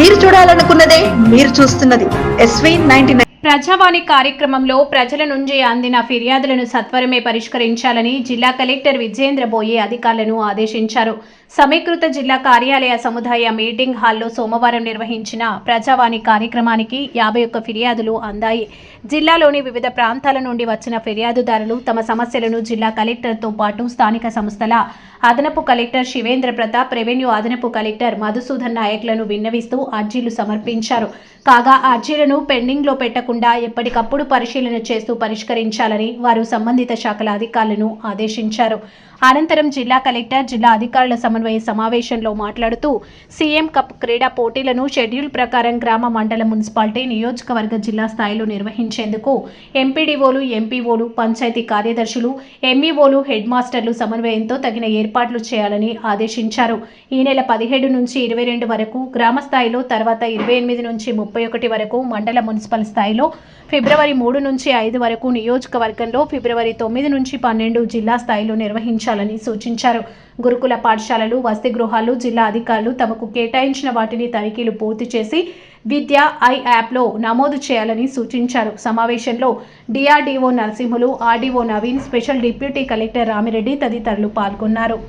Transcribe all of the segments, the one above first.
మీరు చూడాలనుకున్నదే మీరు చూస్తున్నది SV99. ప్రజావాణి కార్యక్రమంలో ప్రజల నుంచి అందిన ఫిర్యాదులను సత్వరమే పరిష్కరించాలని జిల్లా కలెక్టర్ విజయేంద్ర బోయే అధికారులను ఆదేశించారు. సమీకృత జిల్లా కార్యాలయ సముదాయ మీటింగ్ హాల్లో సోమవారం నిర్వహించిన ప్రజావాణి కార్యక్రమానికి 51 ఫిర్యాదులు అందాయి. జిల్లాలోని వివిధ ప్రాంతాల నుండి వచ్చిన ఫిర్యాదుదారులు తమ సమస్యలను జిల్లా కలెక్టర్తో పాటు స్థానిక సంస్థల అదనపు కలెక్టర్ శివేంద్ర ప్రతాప్, రెవెన్యూ అదనపు కలెక్టర్ మధుసూదన్ నాయక్లను విన్నవిస్తూ అర్జీలు సమర్పించారు. కాగా అర్జీలను పెండింగ్లో పెట్టకుండా ఎప్పటికప్పుడు పరిశీలన చేస్తూ పరిష్కరించాలని వారు సంబంధిత శాఖల అధికారులను ఆదేశించారు. అనంతరం జిల్లా కలెక్టర్ జిల్లా అధికారుల సమన్వయ సమావేశంలో మాట్లాడుతూ సీఎం కప్ క్రీడా పోటీలను షెడ్యూల్ ప్రకారం గ్రామ, మండల, మున్సిపాలిటీ, నియోజకవర్గ, జిల్లా స్థాయిలో నిర్వహించేందుకు ఎంపీడీఓలు, ఎంపీఓలు, పంచాయతీ కార్యదర్శులు, ఎంఈఓలు, హెడ్ మాస్టర్లు సమన్వయంతో తగిన ఏర్పాట్లు చేయాలని ఆదేశించారు. ఈ నెల 17 నుంచి 22 వరకు గ్రామ స్థాయిలో, తర్వాత 28 నుంచి 31 వరకు మండల, మున్సిపల్ స్థాయిలో, ఫిబ్రవరి 3 నుంచి 5 వరకు నియోజకవర్గంలో, ఫిబ్రవరి 9 నుంచి 12 జిల్లా స్థాయిలో నిర్వహించాలని సూచించారు. గురుకుల పాఠశాలలు, వసతి గృహాలు జిల్లా అధికారులు తమకు కేటాయించిన వాటిని తనిఖీలు పూర్తి చేసి విద్య యాప్లో నమోదు చేయాలని సూచించారు. సమావేశంలో DRDO Narasimhulu, RDO Naveen, special deputy collector Ramireddy తదితరులు పాల్గొన్నారు.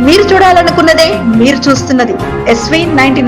మీరు చూడాలనుకున్నదే మీరు చూస్తున్నది SV99.